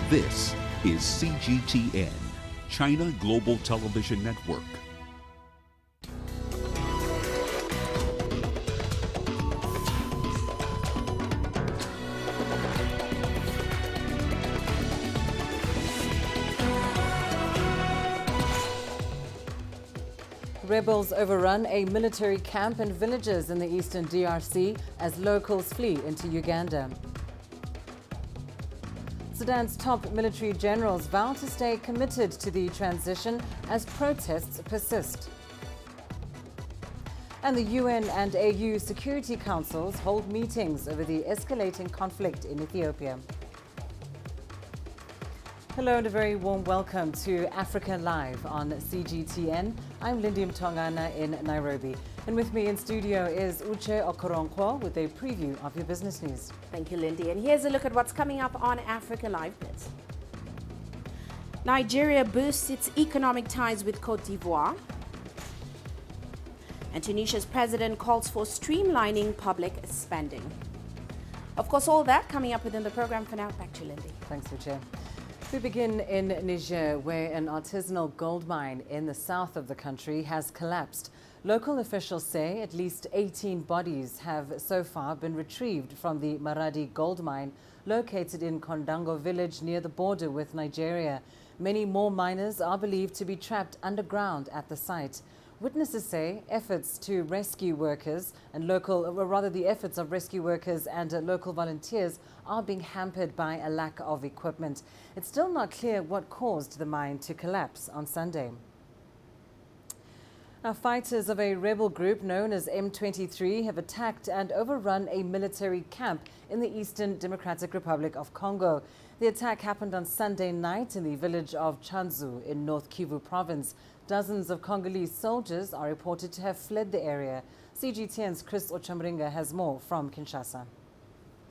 This is CGTN, China Global Television Network. Rebels overrun a military camp and villages in the eastern DRC as locals flee into Uganda. Sudan's top military generals vow to stay committed to the transition as protests persist. And the UN and AU Security Councils hold meetings over the escalating conflict in Ethiopia. Hello and a very warm welcome to Africa Live on CGTN. I'm Lindy Mtongana in Nairobi. And with me in studio is Uche Okoronkwo with a preview of your business news. Thank you, Lindy. And here's a look at what's coming up on Africa Live Blitz. Nigeria boosts its economic ties with Cote d'Ivoire. And Tunisia's president calls for streamlining public spending. Of course, all that coming up within the program. For now, back to you, Lindy. Thanks, Uche. We begin in Niger, where an artisanal gold mine in the south of the country has collapsed. Local officials say at least 18 bodies have so far been retrieved from the Maradi gold mine located in Kondango village near the border with Nigeria. Many more miners are believed to be trapped underground at the site. Witnesses say efforts to rescue workers and the efforts of rescue workers and local volunteers are being hampered by a lack of equipment. It's still not clear what caused the mine to collapse on Sunday. Now, fighters of a rebel group known as M23 have attacked and overrun a military camp in the Eastern Democratic Republic of Congo. The attack happened on Sunday night in the village of Chanzu in North Kivu province. Dozens of Congolese soldiers are reported to have fled the area. CGTN's Chris Ochamringa has more from Kinshasa.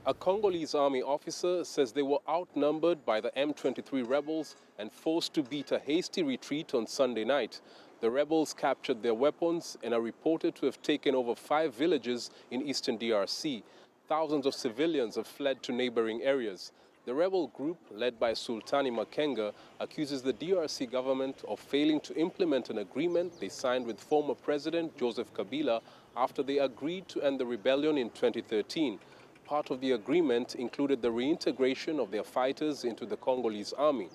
A Congolese army officer says they were outnumbered by the M23 rebels and forced to beat a hasty retreat on Sunday night. The rebels captured their weapons and are reported to have taken over 5 villages in eastern DRC. Thousands of civilians have fled to neighboring areas. The rebel group, led by Sultani Makenga, accuses the DRC government of failing to implement an agreement they signed with former President Joseph Kabila after they agreed to end the rebellion in 2013. Part of the agreement included the reintegration of their fighters into the Congolese army.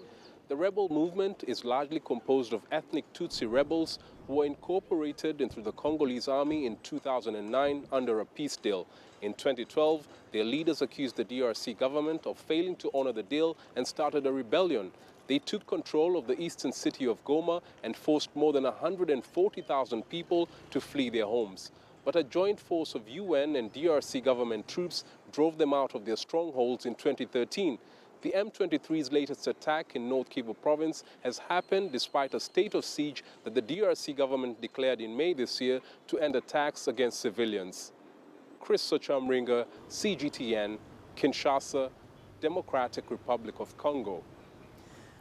The rebel movement is largely composed of ethnic Tutsi rebels who were incorporated into the Congolese army in 2009 under a peace deal. In 2012, their leaders accused the DRC government of failing to honor the deal and started a rebellion. They took control of the eastern city of Goma and forced more than 140,000 people to flee their homes. But a joint force of UN and DRC government troops drove them out of their strongholds in 2013. The M23's latest attack in North Kivu province has happened despite a state of siege that the DRC government declared in May this year to end attacks against civilians. Chris Ochamringa, CGTN, Kinshasa, Democratic Republic of Congo.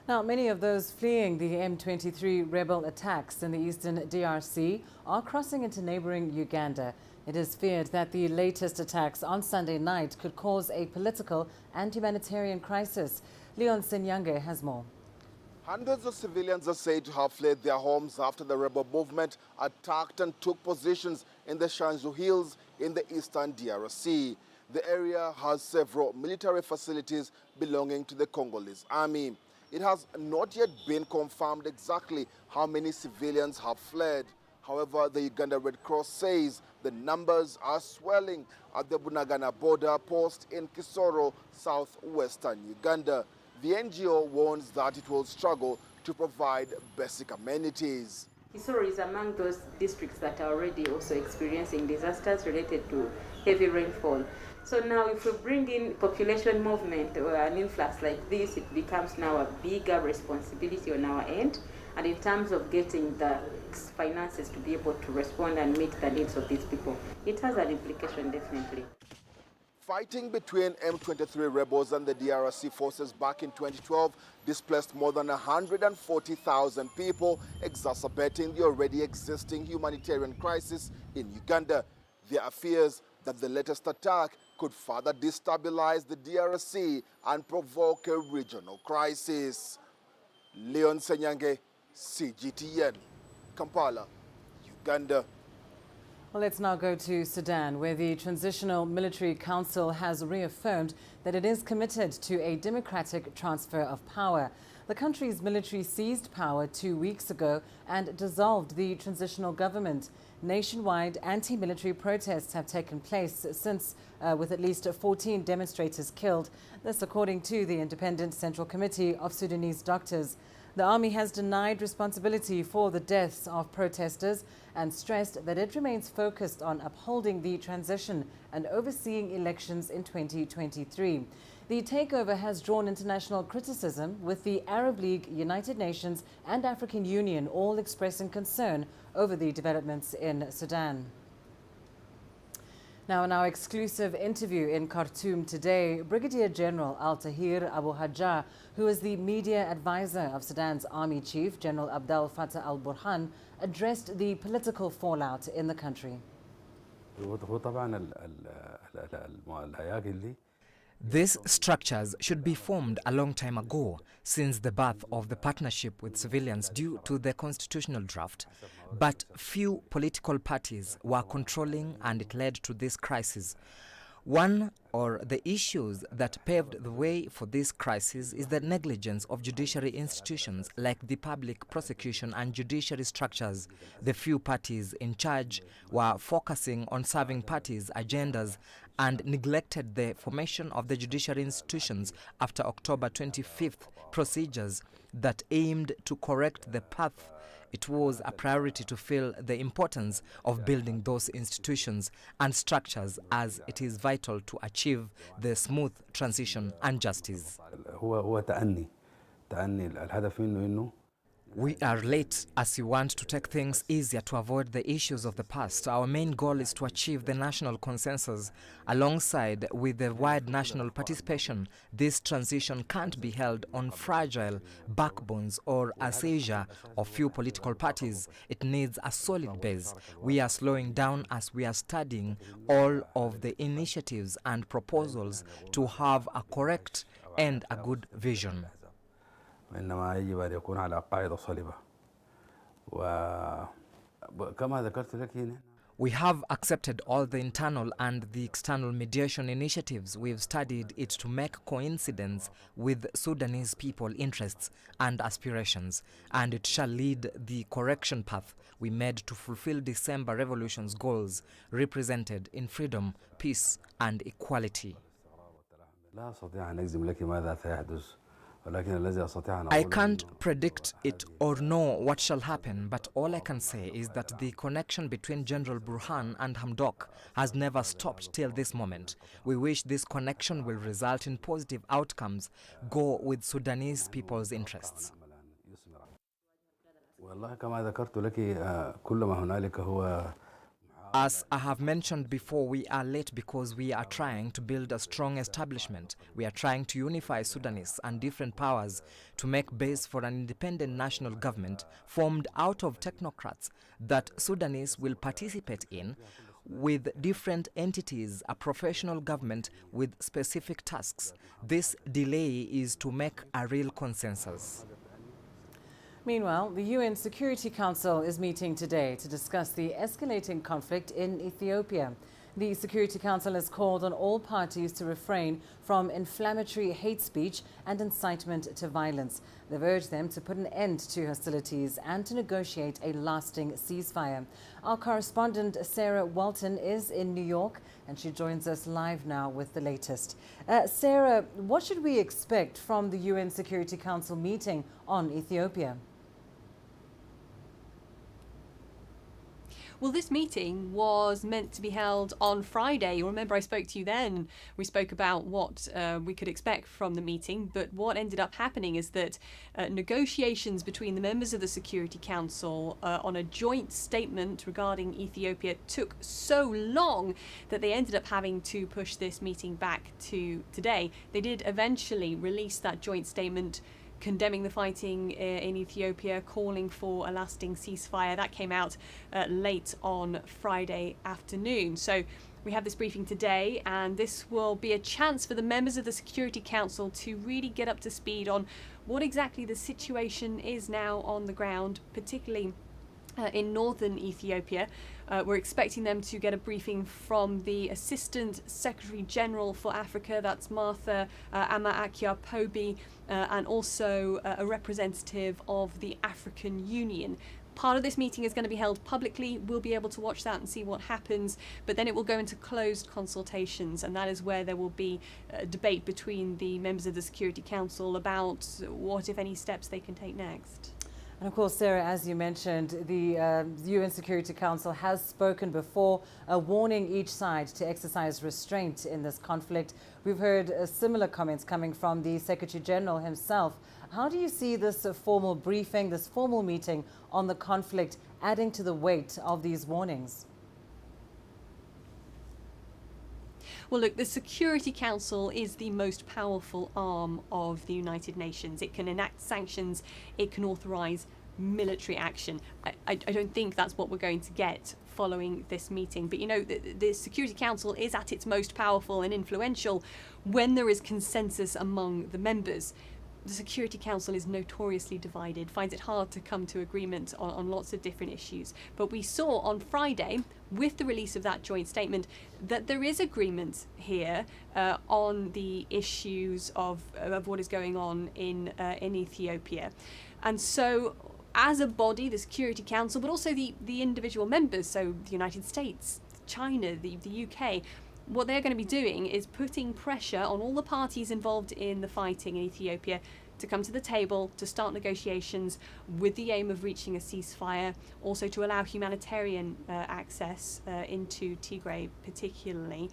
Now, many of those fleeing the M23 rebel attacks in the eastern DRC are crossing into neighboring Uganda. It is feared that the latest attacks on Sunday night could cause a political and humanitarian crisis. Leon Senyange has more. Hundreds of civilians are said to have fled their homes after the rebel movement attacked and took positions in the Shanzu Hills in the eastern DRC. The area has several military facilities belonging to the Congolese army. It has not yet been confirmed exactly how many civilians have fled. However, the Uganda Red Cross says the numbers are swelling at the Bunagana border post in Kisoro, southwestern Uganda. The NGO warns that it will struggle to provide basic amenities. Kisoro is among those districts that are already also experiencing disasters related to heavy rainfall. So now if we bring in population movement or an influx like this, it becomes now a bigger responsibility on our end. And in terms of getting the finances to be able to respond and meet the needs of these people, it has an implication, definitely. Fighting between M23 rebels and the DRC forces back in 2012 displaced more than 140,000 people, exacerbating the already existing humanitarian crisis in Uganda. There are fears that the latest attack could further destabilize the DRC and provoke a regional crisis. Leon Senyange, CGTN, Kampala, Uganda. Well, let's now go to Sudan, where the Transitional Military Council has reaffirmed that it is committed to a democratic transfer of power. The country's military seized power 2 weeks ago and dissolved the transitional government. Nationwide anti-military protests have taken place since, with at least 14 demonstrators killed. This according to the Independent Central Committee of Sudanese Doctors. The army has denied responsibility for the deaths of protesters and stressed that it remains focused on upholding the transition and overseeing elections in 2023. The takeover has drawn international criticism, with the Arab League, United Nations and African Union all expressing concern over the developments in Sudan. Now, in our exclusive interview in Khartoum today, Brigadier General Al-Tahir Abu Hajjah, who is the media advisor of Sudan's Army Chief, General Abdel Fattah al-Burhan, addressed the political fallout in the country. These structures should be formed a long time ago, since the birth of the partnership with civilians due to the constitutional draft. But few political parties were controlling, and it led to this crisis. One or the issues that paved the way for this crisis is the negligence of judiciary institutions like the public prosecution and judiciary structures. The few parties in charge were focusing on serving parties' agendas and neglected the formation of the judiciary institutions after October 25th procedures that aimed to correct the path. It was a priority to feel the importance of building those institutions and structures, as it is vital to achieve the smooth transition and justice. We are late as we want to take things easier to avoid the issues of the past. Our main goal is to achieve the national consensus. Alongside with the wide national participation, this transition can't be held on fragile backbones or a seizure of few political parties. It needs a solid base. We are slowing down as we are studying all of the initiatives and proposals to have a correct and a good vision. وإنما يجب أن يكون على قاعدة صلبة وكما ذكرت لك. We have accepted all the internal and the external mediation initiatives. We've studied it to make coincidence with Sudanese people interests and aspirations, and it shall lead the correction path we made to fulfill December Revolution's goals, represented in freedom, peace and equality. لا أستطيع أن أجزم لك ماذا سيحدث. I can't predict it or know what shall happen, but all I can say is that the connection between General Burhan and Hamdok has never stopped till this moment. We wish this connection will result in positive outcomes, go with Sudanese people's interests. As I have mentioned before, we are late because we are trying to build a strong establishment. We are trying to unify Sudanese and different powers to make base for an independent national government formed out of technocrats that Sudanese will participate in, with different entities, a professional government with specific tasks. This delay is to make a real consensus. Meanwhile, the UN Security Council is meeting today to discuss the escalating conflict in Ethiopia. The Security Council has called on all parties to refrain from inflammatory hate speech and incitement to violence. They've urged them to put an end to hostilities and to negotiate a lasting ceasefire. Our correspondent Sarah Walton is in New York, and she joins us live now with the latest. Sarah, what should we expect from the UN Security Council meeting on Ethiopia? Well, this meeting was meant to be held on Friday. You remember I spoke to you then. We spoke about what we could expect from the meeting, but what ended up happening is that negotiations between the members of the Security Council on a joint statement regarding Ethiopia took so long that they ended up having to push this meeting back to today. They did eventually release that joint statement condemning the fighting in Ethiopia, calling for a lasting ceasefire. That came out late on Friday afternoon. So We have this briefing today, and this will be a chance for the members of the Security Council to really get up to speed on what exactly the situation is now on the ground, particularly in northern Ethiopia. We're expecting them to get a briefing from the Assistant Secretary General for Africa, that's Martha Ama-Akia-Pobi, and also a representative of the African Union. Part of this meeting is going to be held publicly. We'll be able to watch that and see what happens, but then it will go into closed consultations, and that is where there will be a debate between the members of the Security Council about what, if any, steps they can take next. And of course, Sarah, as you mentioned, the UN Security Council has spoken before, warning each side to exercise restraint in this conflict. We've heard similar comments coming from the Secretary General himself. How do you see this formal briefing, this formal meeting on the conflict adding to the weight of these warnings? Well, look, the Security Council is the most powerful arm of the United Nations. It can enact sanctions, it can authorise military action. I don't think that's what we're going to get following this meeting. But, you know, the Security Council is at its most powerful and influential when there is consensus among the members. The Security Council is notoriously divided, finds it hard to come to agreement on lots of different issues. But we saw on Friday, with the release of that joint statement, that there is agreement here on the issues of what is going on in Ethiopia. And so, as a body, the Security Council, but also the individual members, so the United States, China, the UK, what they're going to be doing is putting pressure on all the parties involved in the fighting in Ethiopia to come to the table, to start negotiations with the aim of reaching a ceasefire, also to allow humanitarian access into Tigray particularly.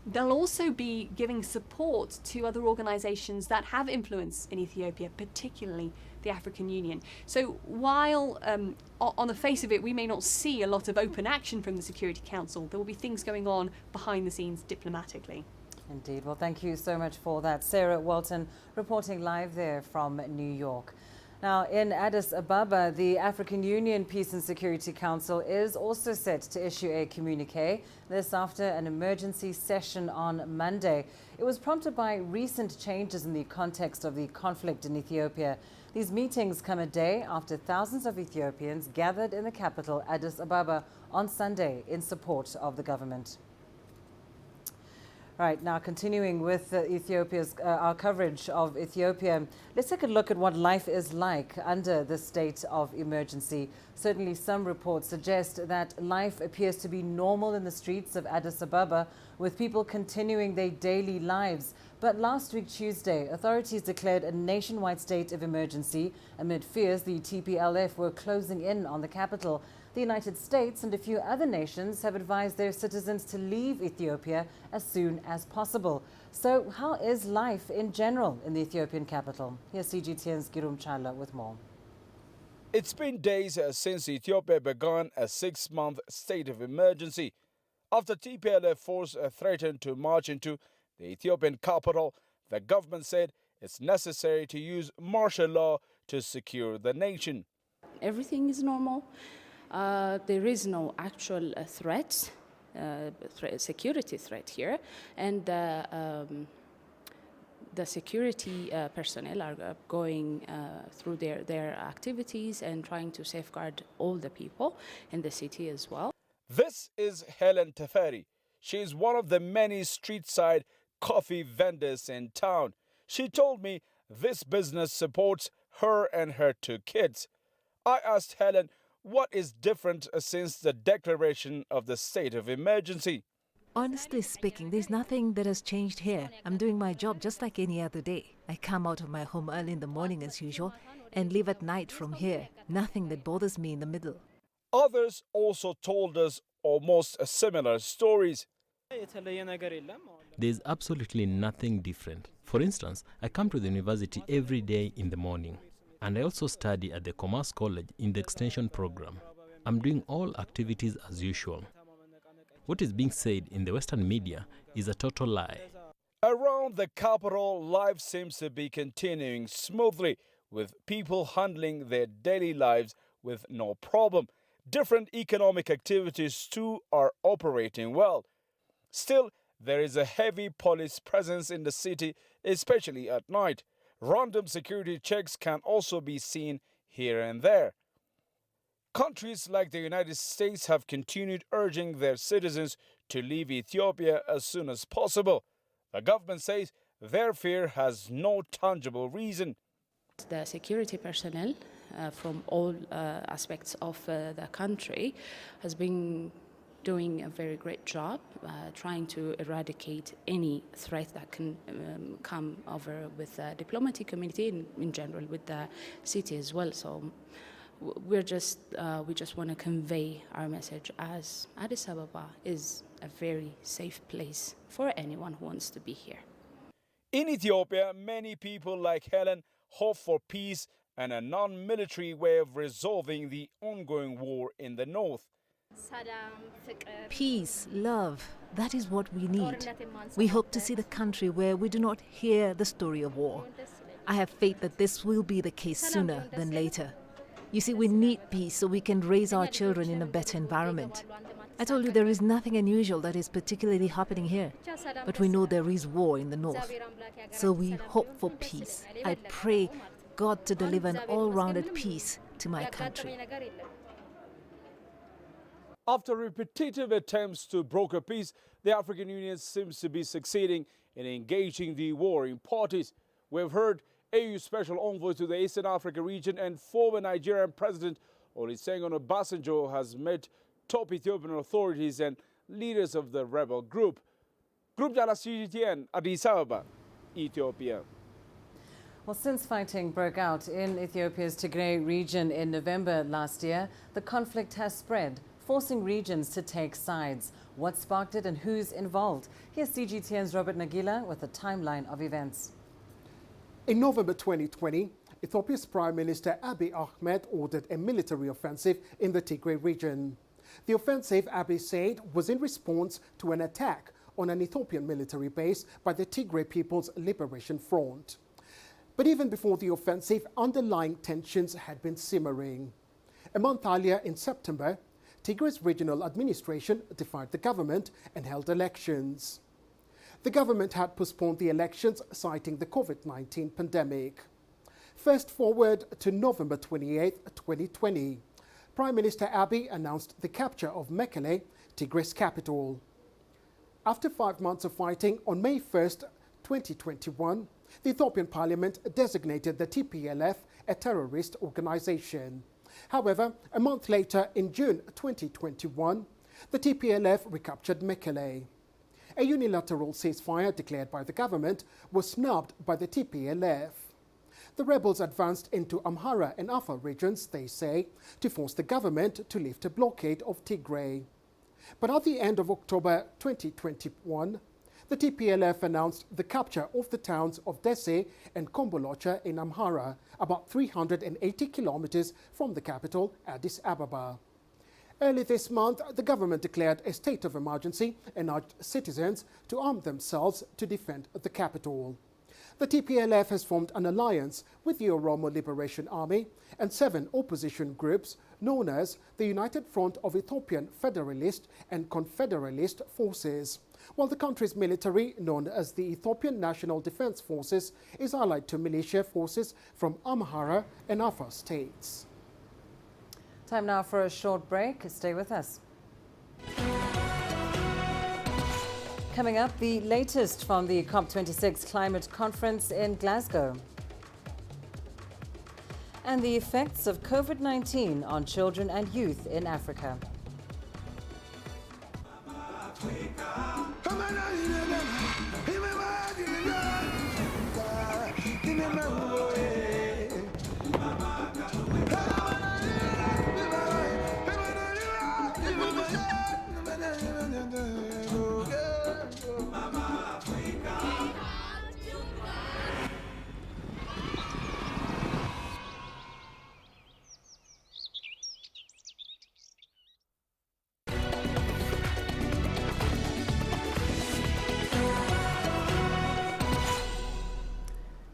They'll also be giving support to other organisations that have influence in Ethiopia, particularly the African Union. So while on the face of it we may not see a lot of open action from the Security Council, there will be things going on behind the scenes diplomatically. Indeed. Well, thank you so much for that. Sarah Walton reporting live there from New York. Now, in Addis Ababa, the African Union Peace and Security Council is also set to issue a communique, this after an emergency session on Monday. It was prompted by recent changes in the context of the conflict in Ethiopia. These meetings come a day after thousands of Ethiopians gathered in the capital, Addis Ababa, on Sunday in support of the government. Right, now continuing with our coverage of Ethiopia, let's take a look at what life is like under the state of emergency. Certainly some reports suggest that life appears to be normal in the streets of Addis Ababa, with people continuing their daily lives. But last week, Tuesday, authorities declared a nationwide state of emergency amid fears the TPLF were closing in on the capital. The United States and a few other nations have advised their citizens to leave Ethiopia as soon as possible. So how is life in general in the Ethiopian capital? Here's CGTN's Girum Chala with more. It's been days since Ethiopia began a 6-month state of emergency. After TPLF force threatened to march into the Ethiopian capital, the government said it's necessary to use martial law to secure the nation. Everything is normal. There is no actual security threat here, and the security personnel are going through their activities and trying to safeguard all the people in the city as well. This is Helen Teferi. She is one of the many street-side coffee vendors in town. She told me this business supports her and her 2 kids. I asked Helen what is different since the declaration of the state of emergency. Honestly speaking, there's nothing that has changed here. I'm doing my job just like any other day. I come out of my home early in the morning as usual and leave at night from here. Nothing that bothers me in the middle. Others also told us almost similar stories. There's absolutely nothing different. For instance, I come to the university every day in the morning, and I also study at the Commerce College in the extension program. I'm doing all activities as usual. What is being said in the Western media is a total lie. Around the capital, life seems to be continuing smoothly, with people handling their daily lives with no problem. Different economic activities too are operating well. Still, there is a heavy police presence in the city, especially at night. Random security checks can also be seen here and there. Countries like the United States have continued urging their citizens to leave Ethiopia as soon as possible. The government says their fear has no tangible reason. The security personnel from all aspects of the country has been doing a very great job trying to eradicate any threat that can come over with the diplomatic community and in general with the city as well. So we just want to convey our message as Addis Ababa is a very safe place for anyone who wants to be here. In Ethiopia, many people like Helen hope for peace and a non-military way of resolving the ongoing war in the north. Peace, love, that is what we need. We hope to see the country where we do not hear the story of war. I have faith that this will be the case sooner than later. You see, we need peace so we can raise our children in a better environment. I told you there is nothing unusual that is particularly happening here, but we know there is war in the north. So we hope for peace. I pray God to deliver an all-rounded peace to my country. After repetitive attempts to broker peace, the African Union seems to be succeeding in engaging the warring parties. We've heard AU Special Envoy to the Eastern Africa region and former Nigerian President Olusegun Obasanjo has met top Ethiopian authorities and leaders of the rebel group. Group Jala CGTN, Addis Ababa, Ethiopia. Well, since fighting broke out in Ethiopia's Tigray region in November last year, the conflict has spread, forcing regions to take sides. What sparked it and who's involved? Here's CGTN's Robert Nagila with a timeline of events. In November 2020, Ethiopia's Prime Minister Abiy Ahmed ordered a military offensive in the Tigray region. The offensive, Abiy said, was in response to an attack on an Ethiopian military base by the Tigray People's Liberation Front. But even before the offensive, underlying tensions had been simmering. A month earlier, in September, Tigray's regional administration defied the government and held elections. The government had postponed the elections, citing the COVID-19 pandemic. Fast forward to November 28, 2020. Prime Minister Abiy announced the capture of Mekele, Tigray's capital. After 5 months of fighting, on May 1st, 2021, the Ethiopian parliament designated the TPLF a terrorist organization. However, a month later, in June 2021, the TPLF recaptured Mekele. A unilateral ceasefire declared by the government was snubbed by the TPLF. The rebels advanced into Amhara and Afar regions, they say, to force the government to lift a blockade of Tigray. But at the end of October 2021, the TPLF announced the capture of the towns of Dese and Kombolocha in Amhara, about 380 kilometers from the capital, Addis Ababa. Early this month, the government declared a state of emergency and urged citizens to arm themselves to defend the capital. The TPLF has formed an alliance with the Oromo Liberation Army and 7 opposition groups known as the United Front of Ethiopian Federalist and Confederalist Forces, while the country's military, known as the Ethiopian National Defense Forces, is allied to militia forces from Amhara and Afar states. Time now for a short break. Stay with us. Coming up, the latest from the COP26 climate conference in Glasgow. And the effects of COVID-19 on children and youth in Africa.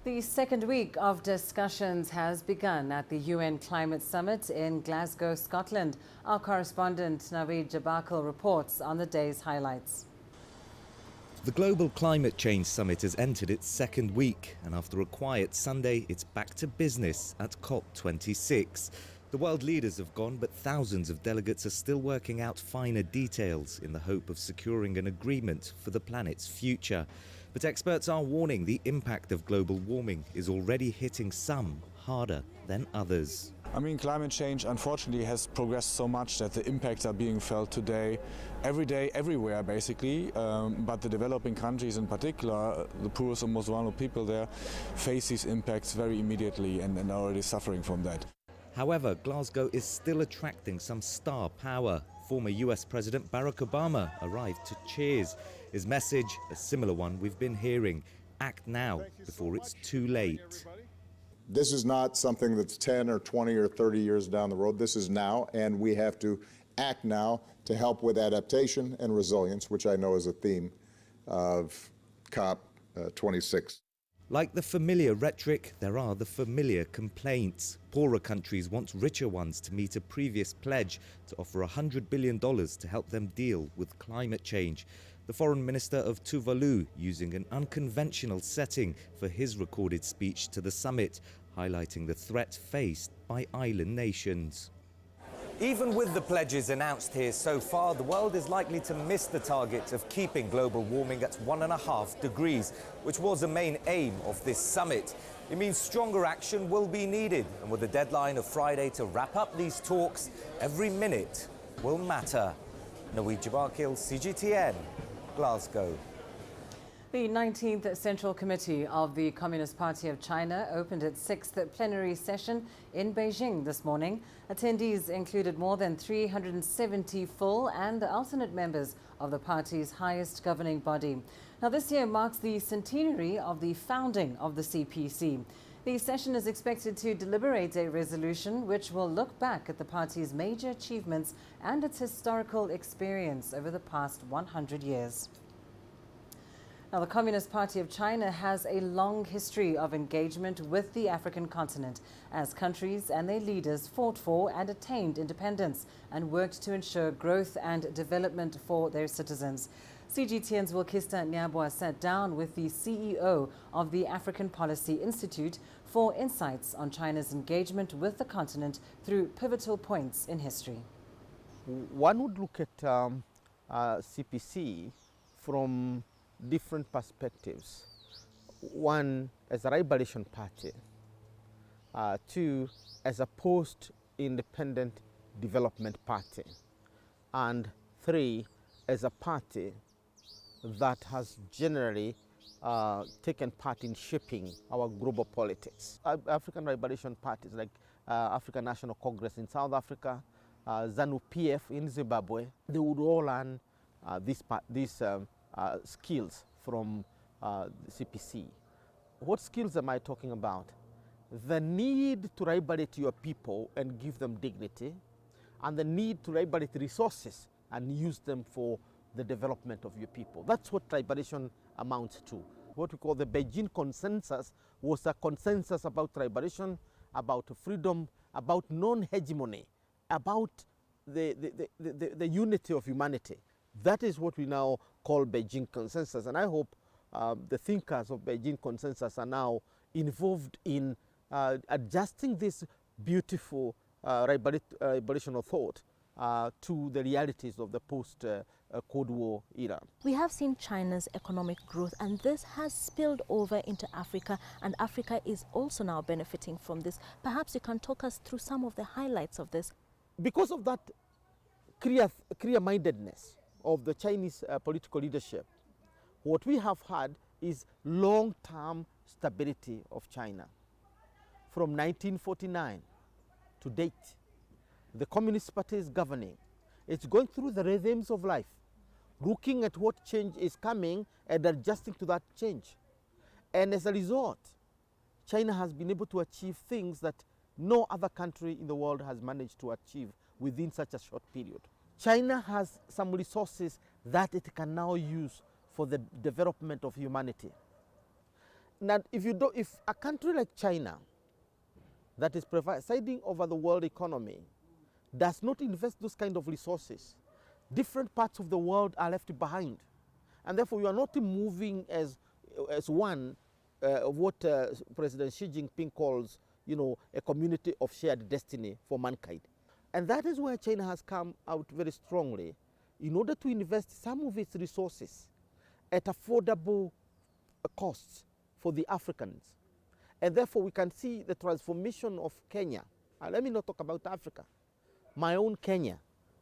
The second week of discussions has begun at the UN Climate Summit in Glasgow, Scotland. Our correspondent Naveed Jabakal reports on the day's highlights. The Global Climate Change Summit has entered its second week, and after a quiet Sunday, it's back to business at COP26. The world leaders have gone, but thousands of delegates are still working out finer details in the hope of securing an agreement for the planet's future. But experts are warning the impact of global warming is already hitting some harder than others. I mean, climate change unfortunately has progressed so much that the impacts are being felt today, every day, everywhere basically. But the developing countries in particular, the poorest and most vulnerable people there, face these impacts very immediately and are already suffering from that. However, Glasgow is still attracting some star power. Former US President Barack Obama arrived to cheers. His message, a similar one we've been hearing: act now before it's too late. This is not something that's 10 or 20 or 30 years down the road. This is now, and we have to act now to help with adaptation and resilience, which I know is a theme of COP26. Like the familiar rhetoric, there are the familiar complaints. Poorer countries want richer ones to meet a previous pledge to offer $100 billion to help them deal with climate change. The foreign minister of Tuvalu using an unconventional setting for his recorded speech to the summit, highlighting the threat faced by island nations. Even with the pledges announced here so far, the world is likely to miss the target of keeping global warming at 1.5 degrees, which was a main aim of this summit. It means stronger action will be needed, and with the deadline of Friday to wrap up these talks, every minute will matter. Nawid Jabakil, CGTN, Glasgow. The 19th Central Committee of the Communist Party of China opened its 6th plenary session in Beijing this morning. Attendees included more than 370 full and alternate members of the party's highest governing body. Now, this year marks the centenary of the founding of the CPC. The session is expected to deliberate a resolution which will look back at the party's major achievements and its historical experience over the past 100 years. Now, the Communist Party of China has a long history of engagement with the African continent as countries and their leaders fought for and attained independence and worked to ensure growth and development for their citizens. CGTN's Wilkista Nyabwa sat down with the CEO of the African Policy Institute for insights on China's engagement with the continent through pivotal points in history. One would look at CPC from different perspectives. One, as a liberation party. Two, as a post-independent development party. And three, as a party that has generally taken part in shaping our global politics. African liberation parties like African National Congress in South Africa, ZANU-PF in Zimbabwe, they would all learn these skills from the CPC. What skills am I talking about? The need to liberate your people and give them dignity, and the need to liberate resources and use them for the development of your people. That's what liberation amounts to. What we call the Beijing Consensus was a consensus about liberation, about freedom, about non-hegemony, about the unity of humanity. That is what we now call Beijing Consensus, and I hope the thinkers of Beijing Consensus are now involved in adjusting this beautiful liberational thought to the realities of the post-Cold War era. We have seen China's economic growth, and this has spilled over into Africa, and Africa is also now benefiting from this. Perhaps you can talk us through some of the highlights of this. Because of that clear-mindedness of the Chinese political leadership, what we have had is long-term stability of China. From 1949 to date, the Communist Party is governing. It's going through the rhythms of life, looking at what change is coming and adjusting to that change. And as a result, China has been able to achieve things that no other country in the world has managed to achieve within such a short period. China has some resources that it can now use for the development of humanity. Now, if a country like China, that is presiding over the world economy, does not invest those kind of resources, different parts of the world are left behind. And therefore, we are not moving as one of what President Xi Jinping calls, a community of shared destiny for mankind. And that is where China has come out very strongly in order to invest some of its resources at affordable costs for the Africans. And therefore, we can see the transformation of Kenya. Let me not talk about Africa. My own Kenya,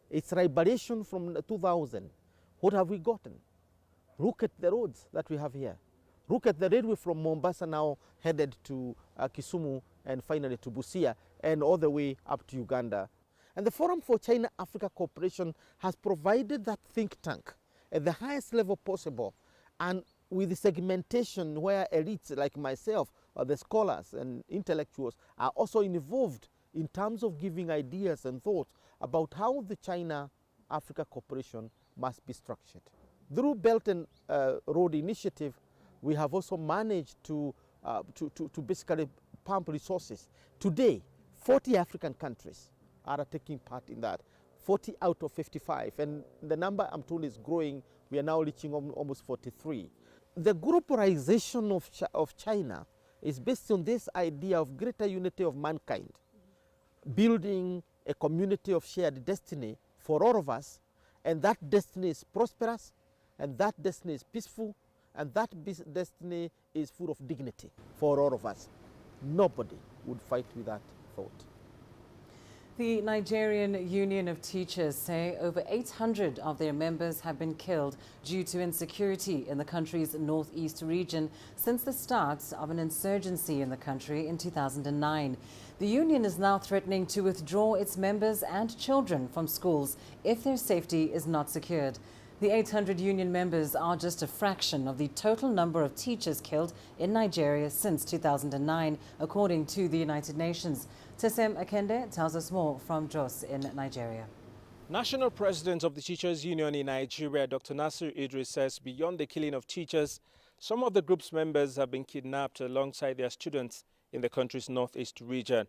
its liberation from 2000. What have we gotten? Look at the roads that we have here. Look at the railway from Mombasa now headed to Kisumu and finally to Busia and all the way up to Uganda. And the Forum for China-Africa Cooperation has provided that think tank at the highest level possible, and with the segmentation where elites like myself, or the scholars and intellectuals are also involved in terms of giving ideas and thoughts about how the China-Africa cooperation must be structured. Through Belt and Road Initiative, we have also managed to basically pump resources. Today, 40 African countries are taking part in that, 40 out of 55. And the number I'm told is growing. We are now reaching almost 43. The globalization of China is based on this idea of greater unity of mankind, building a community of shared destiny for all of us, and that destiny is prosperous, and that destiny is peaceful, and that destiny is full of dignity for all of us. Nobody would fight with that thought. The Nigerian Union of Teachers say over 800 of their members have been killed due to insecurity in the country's northeast region since the start of an insurgency in the country in 2009. The union is now threatening to withdraw its members and children from schools if their safety is not secured. The 800 union members are just a fraction of the total number of teachers killed in Nigeria since 2009, according to the United Nations. Tesem Akende tells us more from Jos in Nigeria. National President of the Teachers Union in Nigeria, Dr. Nasir Idris, says beyond the killing of teachers, some of the group's members have been kidnapped alongside their students in the country's northeast region.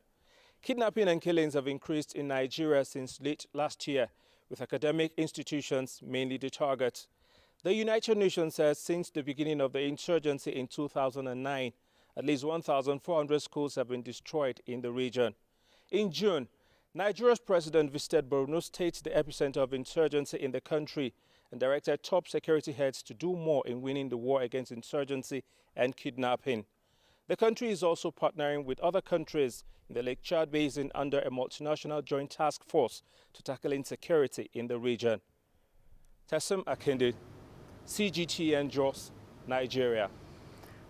Kidnapping and killings have increased in Nigeria since late last year, with academic institutions mainly the target. The United Nations says since the beginning of the insurgency in 2009, at least 1,400 schools have been destroyed in the region. In June, Nigeria's president visited Borno State, the epicenter of insurgency in the country, and directed top security heads to do more in winning the war against insurgency and kidnapping. The country is also partnering with other countries in the Lake Chad Basin under a multinational joint task force to tackle insecurity in the region. Tesem Akinde, CGTN Jos, Nigeria.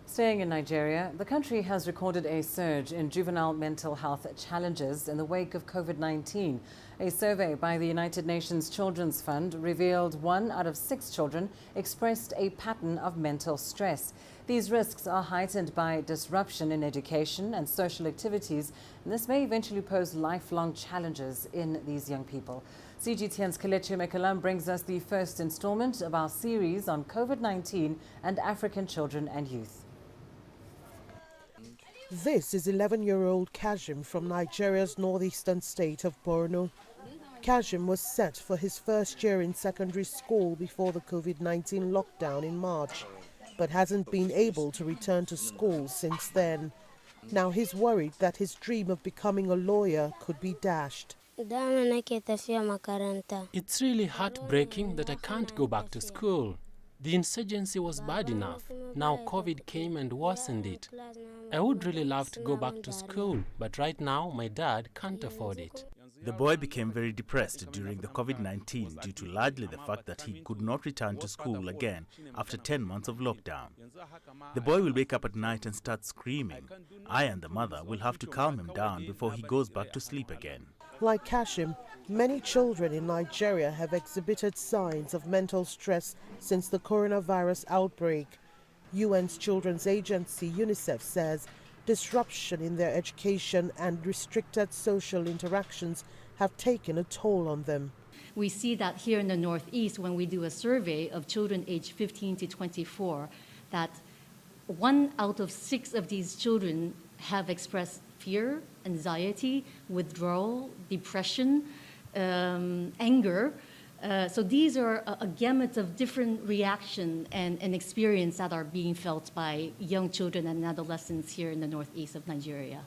Staying in Nigeria, the country has recorded a surge in juvenile mental health challenges in the wake of COVID-19. A survey by the United Nations Children's Fund revealed 1 out of 6 children expressed a pattern of mental stress. These risks are heightened by disruption in education and social activities, and this may eventually pose lifelong challenges in these young people. CGTN's Kelechi Mekalam brings us the first installment of our series on COVID-19 and African children and youth. This is 11-year-old Kashim from Nigeria's northeastern state of Borno. Kashim was set for his first year in secondary school before the COVID-19 lockdown in March, but hasn't been able to return to school since then. Now he's worried that his dream of becoming a lawyer could be dashed. It's really heartbreaking that I can't go back to school. The insurgency was bad enough. Now COVID came and worsened it. I would really love to go back to school, but right now my dad can't afford it. The boy became very depressed during the COVID-19 due to largely the fact that he could not return to school again after 10 months of lockdown. The boy will wake up at night and start screaming. I and the mother will have to calm him down before he goes back to sleep again. Like Kashim, many children in Nigeria have exhibited signs of mental stress since the coronavirus outbreak. UN's Children's Agency, UNICEF, says disruption in their education and restricted social interactions have taken a toll on them. We see that here in the Northeast, when we do a survey of children aged 15 to 24, that 1 out of 6 of these children have expressed fear, anxiety, withdrawal, depression, anger, So these are a gamut of different reaction and experience that are being felt by young children and adolescents here in the northeast of Nigeria.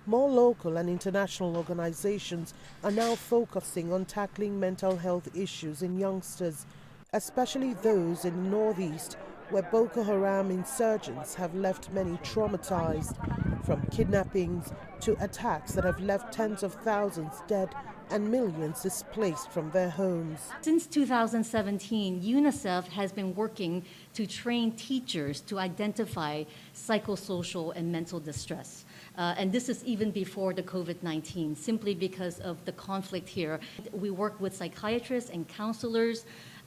More local and international organizations are now focusing on tackling mental health issues in youngsters, especially those in the northeast, where Boko Haram insurgents have left many traumatized, from kidnappings to attacks that have left tens of thousands dead and millions displaced from their homes. Since 2017, UNICEF has been working to train teachers to identify psychosocial and mental distress. And this is even before the COVID-19, simply because of the conflict here. We work with psychiatrists and counselors,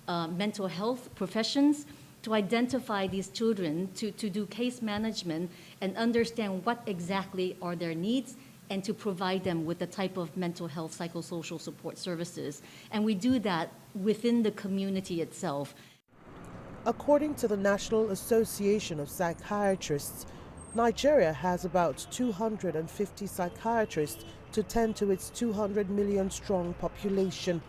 mental health professions, to identify these children, to do case management and understand what exactly are their needs and to provide them with the type of mental health psychosocial support services. And we do that within the community itself. According to the National Association of Psychiatrists, Nigeria has about 250 psychiatrists to tend to its 200 million strong population.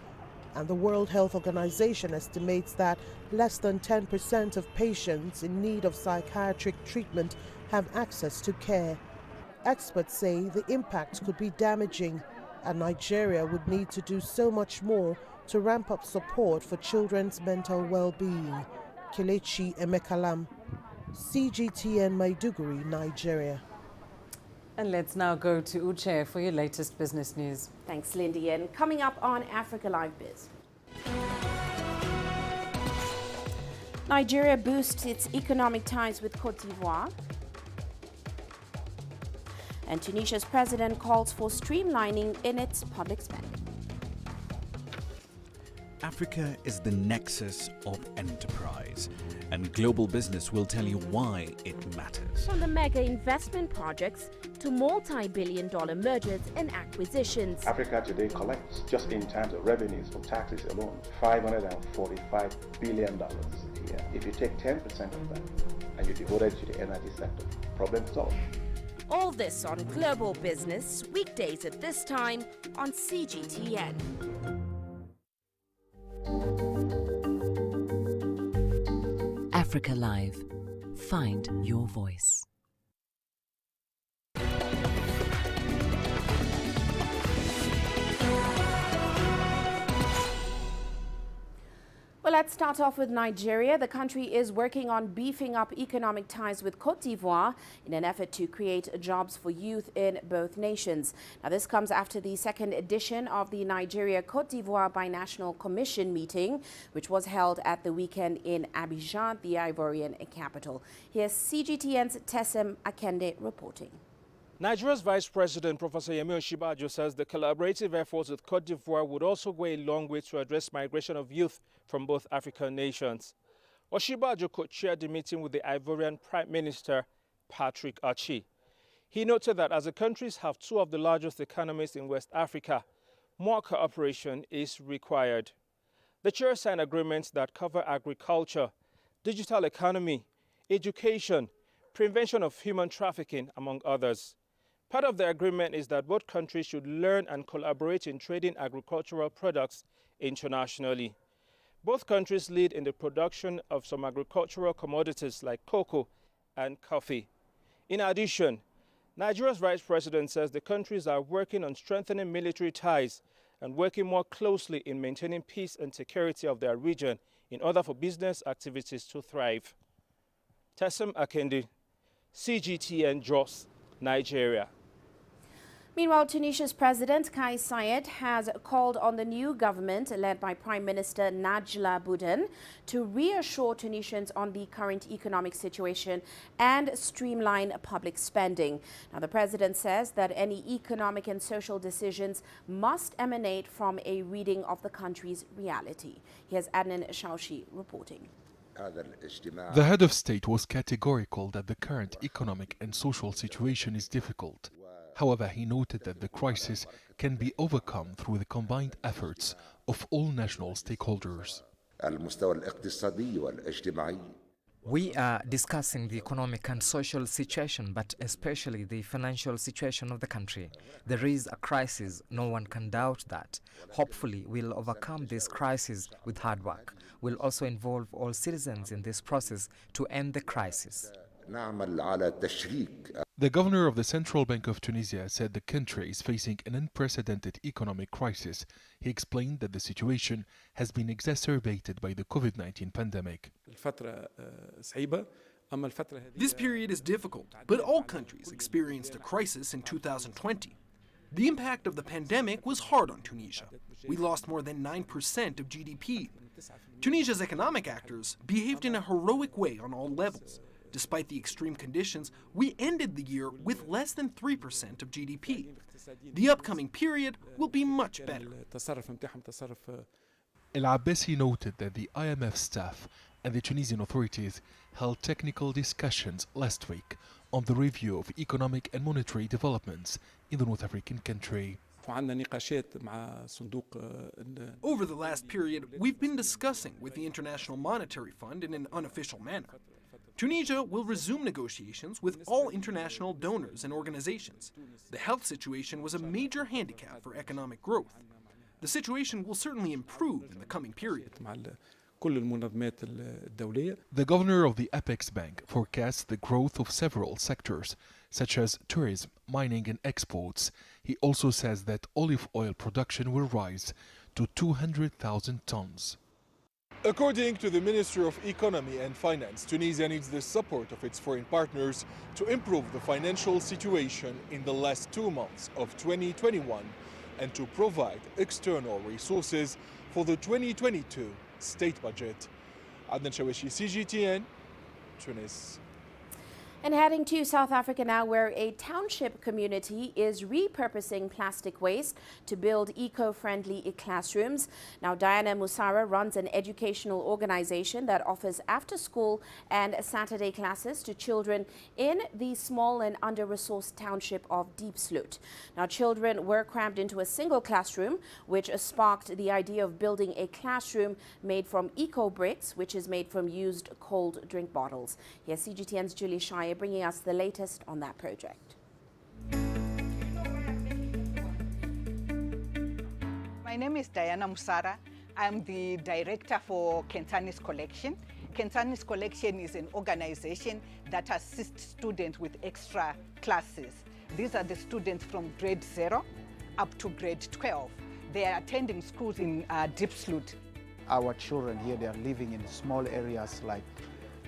And the World Health Organization estimates that less than 10% of patients in need of psychiatric treatment have access to care. Experts say the impact could be damaging, and Nigeria would need to do so much more to ramp up support for children's mental well-being. Kelechi Emekalam, CGTN Maiduguri, Nigeria. And let's now go to Uche for your latest business news. Thanks, Lindy. And coming up on Africa Live Biz. Nigeria boosts its economic ties with Cote d'Ivoire. And Tunisia's president calls for streamlining in its public spending. Africa is the nexus of enterprise, and global business will tell you why it matters. From the mega investment projects to multi-billion-dollar mergers and acquisitions. Africa today collects, just in terms of revenues from taxes alone, $545 billion a year. If you take 10% of that and you devote it to the energy sector, problem solved. All this on Global Business, weekdays at this time on CGTN. Africa Live. Find your voice. Well, let's start off with Nigeria. The country is working on beefing up economic ties with Cote d'Ivoire in an effort to create jobs for youth in both nations. Now, this comes after the second edition of the Nigeria-Cote d'Ivoire Binational Commission meeting, which was held at the weekend in Abidjan, the Ivorian capital. Here's CGTN's Tessem Akende reporting. Nigeria's Vice President, Professor Yemi Osinbajo, says the collaborative efforts with Cote d'Ivoire would also go a long way to address migration of youth from both African nations. Osinbajo co-chaired the meeting with the Ivorian Prime Minister, Patrick Achi. He noted that as the countries have two of the largest economies in West Africa, more cooperation is required. The chair signed agreements that cover agriculture, digital economy, education, prevention of human trafficking, among others. Part of the agreement is that both countries should learn and collaborate in trading agricultural products internationally. Both countries lead in the production of some agricultural commodities like cocoa and coffee. In addition, Nigeria's Vice President says the countries are working on strengthening military ties and working more closely in maintaining peace and security of their region in order for business activities to thrive. Tessem Akende, CGTN Jos, Nigeria. Meanwhile, Tunisia's President Kais Saied has called on the new government led by Prime Minister Najla Bouden to reassure Tunisians on the current economic situation and streamline public spending. Now, the president says that any economic and social decisions must emanate from a reading of the country's reality. Here's Adnan Shaushi reporting. The head of state was categorical that the current economic and social situation is difficult. However, he noted that the crisis can be overcome through the combined efforts of all national stakeholders. We are discussing the economic and social situation, but especially the financial situation of the country. There is a crisis, no one can doubt that. Hopefully, we'll overcome this crisis with hard work. We'll also involve all citizens in this process to end the crisis. The governor of the Central Bank of Tunisia said the country is facing an unprecedented economic crisis. He explained that the situation has been exacerbated by the COVID-19 pandemic. This period is difficult, but all countries experienced a crisis in 2020. The impact of the pandemic was hard on Tunisia. We lost more than 9% of GDP. Tunisia's economic actors behaved in a heroic way on all levels. Despite the extreme conditions, we ended the year with less than 3% of GDP. The upcoming period will be much better. El Abbasi noted that the IMF staff and the Tunisian authorities held technical discussions last week on the review of economic and monetary developments in the North African country. Over the last period, we've been discussing with the International Monetary Fund in an unofficial manner. Tunisia will resume negotiations with all international donors and organizations. The health situation was a major handicap for economic growth. The situation will certainly improve in the coming period. The governor of the Apex Bank forecasts the growth of several sectors, such as tourism, mining and exports. He also says that olive oil production will rise to 200,000 tons. According to the Ministry of Economy and Finance, Tunisia needs the support of its foreign partners to improve the financial situation in the last 2 months of 2021 and to provide external resources for the 2022 state budget. Adnan Shawishi, CGTN, Tunis. And heading to South Africa now, where a township community is repurposing plastic waste to build eco-friendly classrooms. Now, Diana Musara runs an educational organization that offers after-school and Saturday classes to children in the small and under-resourced township of Deep Sloot. Now, children were crammed into a single classroom, which sparked the idea of building a classroom made from eco-bricks, which is made from used cold drink bottles. Here's CGTN's Julie Shire bringing us the latest on that project. My name is Diana Musara. I'm the director for Kentani's Collection. Kentani's Collection is an organization that assists students with extra classes. These are the students from grade 0 up to grade 12. They are attending schools in Deep Sloot. Our children here, they are living in small areas like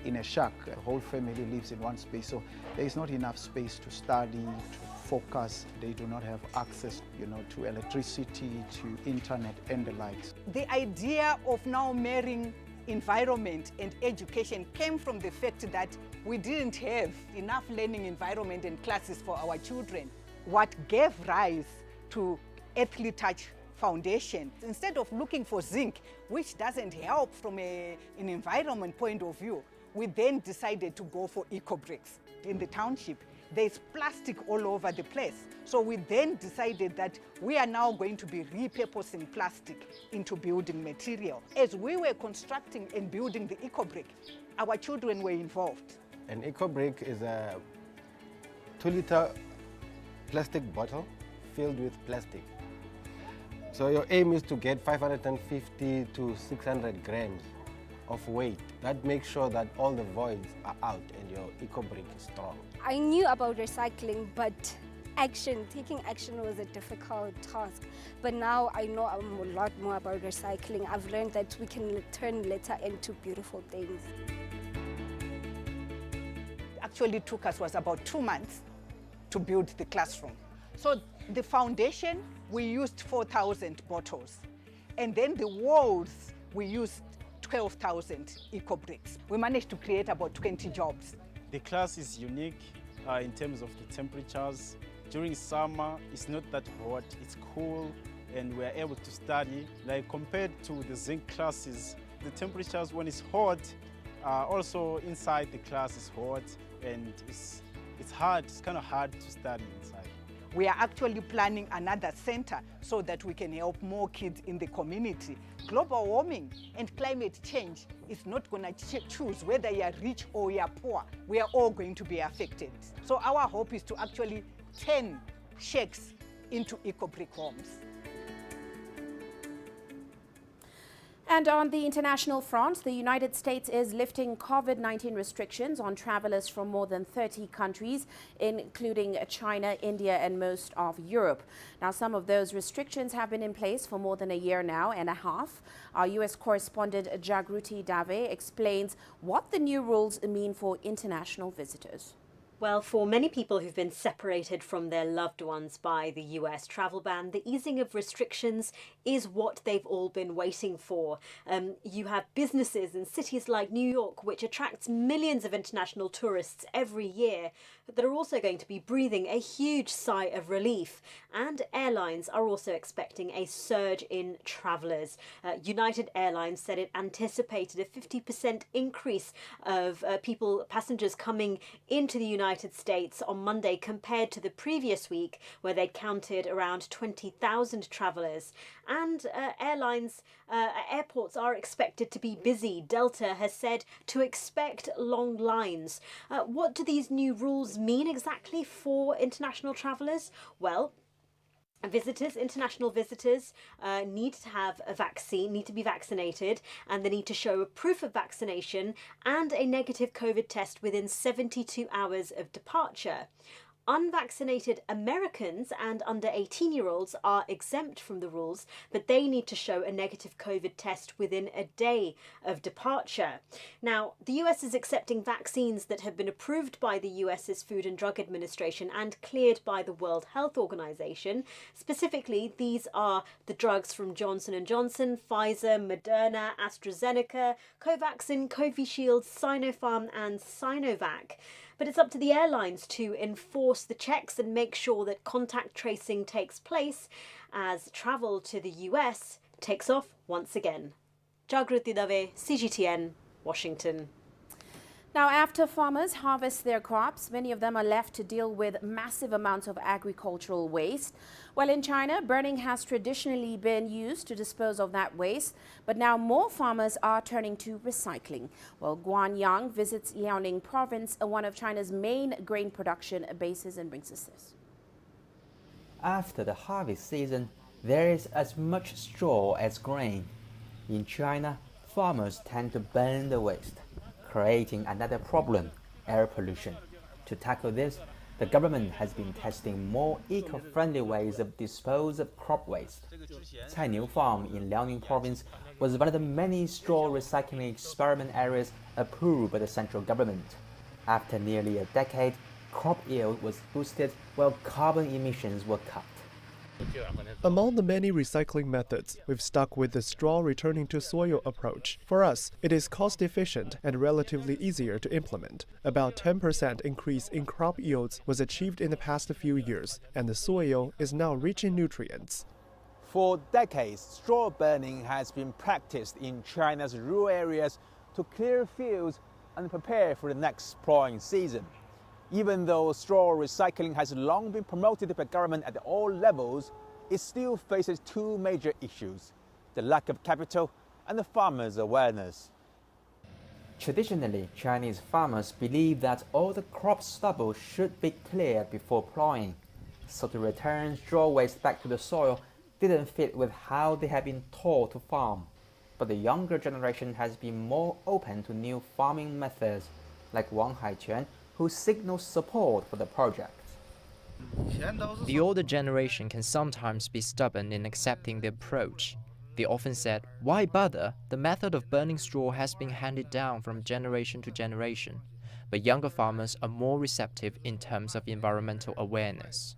in a shack. The whole family lives in one space, so there is not enough space to study, to focus. They do not have access, to electricity, to internet and the likes. The idea of now marrying environment and education came from the fact that we didn't have enough learning environment and classes for our children. What gave rise to Athlete Touch Foundation, instead of looking for zinc, which doesn't help from an environment point of view, we then decided to go for eco-bricks. In the township, there's plastic all over the place. So we then decided that we are now going to be repurposing plastic into building material. As we were constructing and building the eco-brick, our children were involved. An eco-brick is a 2-liter plastic bottle filled with plastic. So your aim is to get 550 to 600 grams of weight. That makes sure that all the voids are out and your eco-brick is strong. I knew about recycling, but taking action was a difficult task. But now I know a lot more about recycling. I've learned that we can turn litter into beautiful things. Actually took us was about 2 months to build the classroom. So the foundation, we used 4,000 bottles. And then the walls, we used 12,000 eco-bricks. We managed to create about 20 jobs. The class is unique in terms of the temperatures. During summer, it's not that hot, it's cool, and we're able to study. Like compared to the zinc classes, the temperatures when it's hot, also inside the class is hot, and it's hard, it's kind of hard to study inside. We are actually planning another center so that we can help more kids in the community. Global warming and climate change is not going to choose whether you are rich or you are poor. We are all going to be affected. So our hope is to actually turn shacks into eco-brick homes. And on the international front, the United States is lifting COVID-19 restrictions on travelers from more than 30 countries, including China, India, and most of Europe. Now, some of those restrictions have been in place for more than a year now and a half. Our U.S. correspondent Jagruti Dave explains what the new rules mean for international visitors. Well, for many people who've been separated from their loved ones by the US travel ban, the easing of restrictions is what they've all been waiting for. You have businesses in cities like New York, which attracts millions of international tourists every year, that are also going to be breathing a huge sigh of relief. And airlines are also expecting a surge in travellers. United Airlines said it anticipated a 50% increase of passengers coming into the United States on Monday compared to the previous week, where they'd counted around 20,000 travellers. And airports are expected to be busy. Delta has said to expect long lines. What do these new rules mean exactly for international travellers? Well, international visitors need to have a vaccine, need to be vaccinated, and they need to show a proof of vaccination and a negative COVID test within 72 hours of departure. Unvaccinated Americans and under 18-year-olds are exempt from the rules, but they need to show a negative COVID test within a day of departure. Now, the US is accepting vaccines that have been approved by the US's Food and Drug Administration and cleared by the World Health Organization. Specifically, these are the drugs from Johnson & Johnson, Pfizer, Moderna, AstraZeneca, Covaxin, Covishield, Sinopharm and Sinovac. But it's up to the airlines to enforce the checks and make sure that contact tracing takes place as travel to the US takes off once again. Jagruti Dave, CGTN, Washington. Now, after farmers harvest their crops, many of them are left to deal with massive amounts of agricultural waste. Well, in China, burning has traditionally been used to dispose of that waste, but now more farmers are turning to recycling. Well, Guanyang visits Liaoning province, one of China's main grain production bases, and brings us this. After the harvest season, there is as much straw as grain. In China, farmers tend to burn the waste, creating another problem, air pollution. To tackle this, the government has been testing more eco-friendly ways of dispose of crop waste. Cainiu Farm in Liaoning province was one of the many straw recycling experiment areas approved by the central government. After nearly a decade, crop yield was boosted while carbon emissions were cut. Among the many recycling methods, we've stuck with the straw returning to soil approach. For us, it is cost-efficient and relatively easier to implement. About 10% increase in crop yields was achieved in the past few years, and the soil is now rich in nutrients. For decades, straw burning has been practiced in China's rural areas to clear fields and prepare for the next plowing season. Even though straw recycling has long been promoted by government at all levels, it still faces two major issues: the lack of capital and the farmers' awareness. Traditionally, Chinese farmers believe that all the crop stubble should be cleared before plowing, so to return straw waste back to the soil didn't fit with how they had been taught to farm. But the younger generation has been more open to new farming methods, like Wang Haiquan, who signals support for the project. The older generation can sometimes be stubborn in accepting the approach. They often said, "Why bother? The method of burning straw has been handed down from generation to generation." But younger farmers are more receptive in terms of environmental awareness.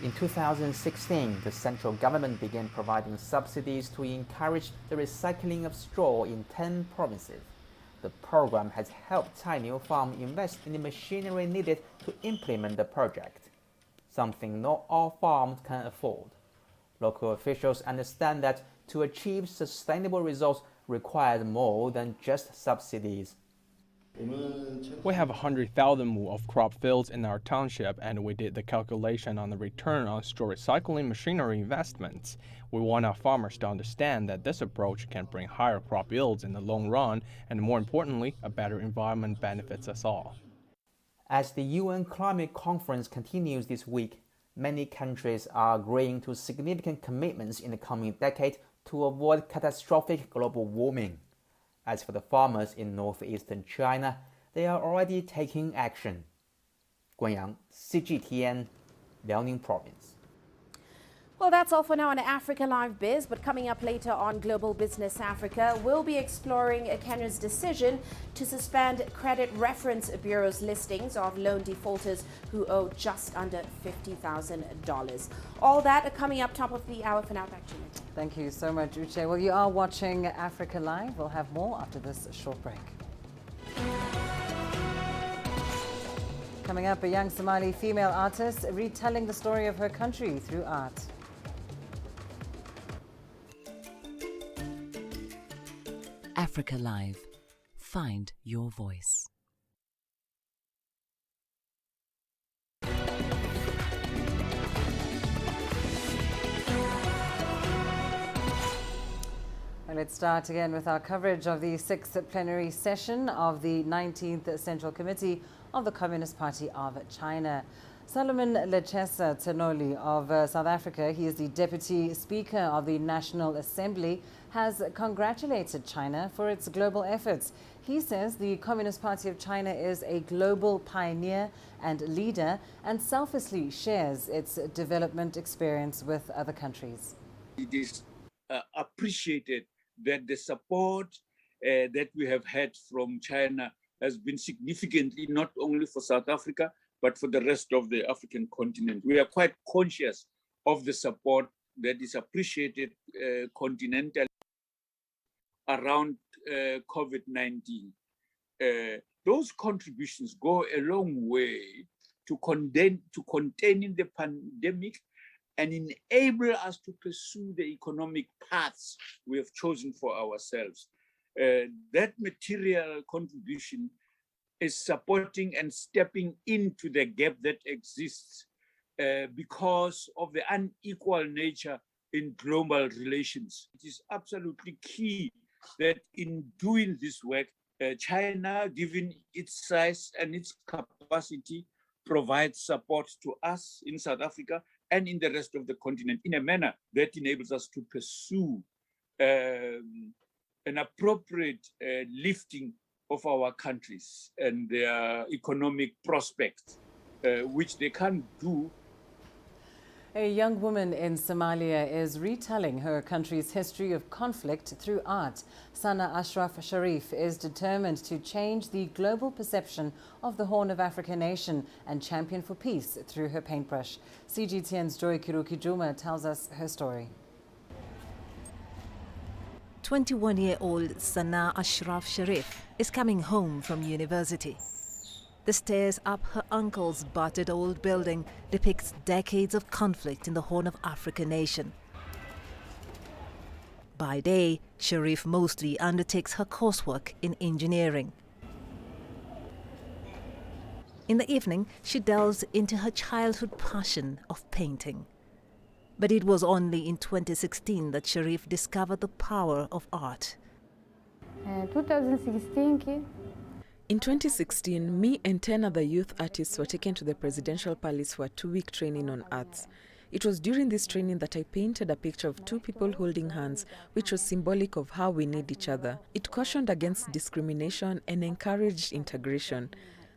In 2016, the central government began providing subsidies to encourage the recycling of straw in 10 provinces. The program has helped Cainiu Farm invest in the machinery needed to implement the project, something not all farms can afford. Local officials understand that to achieve sustainable results requires more than just subsidies. We have 100,000 mu of crop fields in our township, and we did the calculation on the return on straw recycling machinery investments. We want our farmers to understand that this approach can bring higher crop yields in the long run, and more importantly, a better environment benefits us all. As the UN climate conference continues this week, many countries are agreeing to significant commitments in the coming decade to avoid catastrophic global warming. As for the farmers in northeastern China, they are already taking action. Guanyang, CGTN, Liaoning Province. Well, that's all for now on Africa Live Biz, but coming up later on Global Business Africa, we'll be exploring Kenya's decision to suspend Credit Reference Bureau's listings of loan defaulters who owe just under $50,000. All that coming up top of the hour. For now, back to you. Thank you so much, Uche. Well, you are watching Africa Live. We'll have more after this short break. Coming up, a young Somali female artist retelling the story of her country through art. Africa Live. Find your voice. Well, let's start again with our coverage of the 6th plenary session of the 19th Central Committee of the Communist Party of China. Solomon Lechesa Tsenoli of South Africa, he is the Deputy Speaker of the National Assembly, has congratulated China for its global efforts. He says the Communist Party of China is a global pioneer and leader and selflessly shares its development experience with other countries. It is appreciated that the support that we have had from China has been significant, not only for South Africa, but for the rest of the African continent. We are quite conscious of the support that is appreciated continentally around COVID-19. Those contributions go a long way to containing the pandemic and enable us to pursue the economic paths we have chosen for ourselves. That material contribution is supporting and stepping into the gap that exists because of the unequal nature in global relations. It is absolutely key that in doing this work, China, given its size and its capacity, provides support to us in South Africa and in the rest of the continent in a manner that enables us to pursue an appropriate lifting of our countries and their economic prospects, which they can't do. A young woman in Somalia is retelling her country's history of conflict through art. Sana Ashraf Sharif is determined to change the global perception of the Horn of Africa nation and champion for peace through her paintbrush. CGTN's Joy Kiruki Juma tells us her story. 21-year-old Sana Ashraf Sharif is coming home from university. The stairs up her uncle's battered old building depicts decades of conflict in the Horn of Africa nation. By day, Sharif mostly undertakes her coursework in engineering. In the evening, she delves into her childhood passion of painting. But it was only in 2016 that Sharif discovered the power of art. In 2016, me and 10 other youth artists were taken to the Presidential Palace for a 2-week training on arts. It was during this training that I painted a picture of 2 people holding hands, which was symbolic of how we need each other. It cautioned against discrimination and encouraged integration.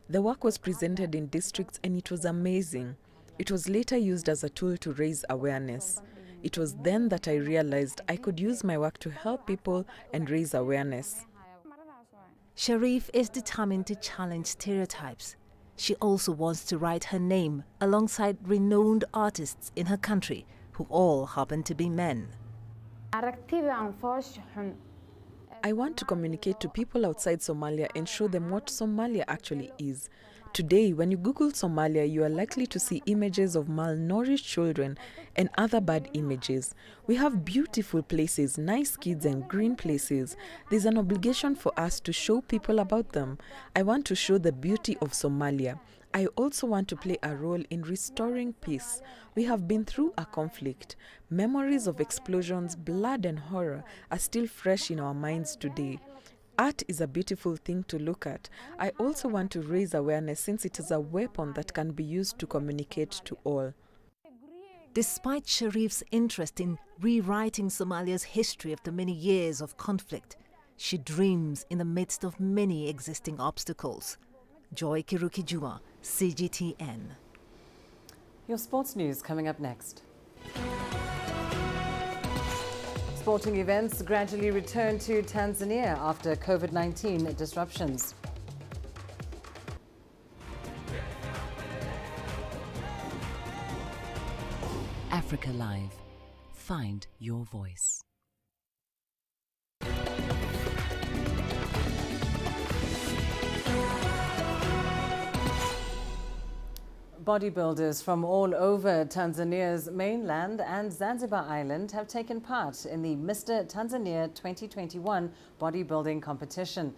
The work was presented in districts and it was amazing. It was later used as a tool to raise awareness. It was then that I realized I could use my work to help people and raise awareness. Sharif is determined to challenge stereotypes. She also wants to write her name alongside renowned artists in her country, who all happen to be men. I want to communicate to people outside Somalia and show them what Somalia actually is. Today, when you Google Somalia, you are likely to see images of malnourished children and other bad images. We have beautiful places, nice kids and green places. There's an obligation for us to show people about them. I want to show the beauty of Somalia. I also want to play a role in restoring peace. We have been through a conflict. Memories of explosions, blood and horror are still fresh in our minds today. Art is a beautiful thing to look at. I also want to raise awareness since it is a weapon that can be used to communicate to all. Despite Sharif's interest in rewriting Somalia's history after many years of conflict, she dreams in the midst of many existing obstacles. Joy Kirukijua, CGTN. Your sports news coming up next. Sporting events gradually return to Tanzania after COVID-19 disruptions. Africa Live. Find your voice. Bodybuilders from all over Tanzania's mainland and Zanzibar Island have taken part in the Mr. Tanzania 2021 bodybuilding competition.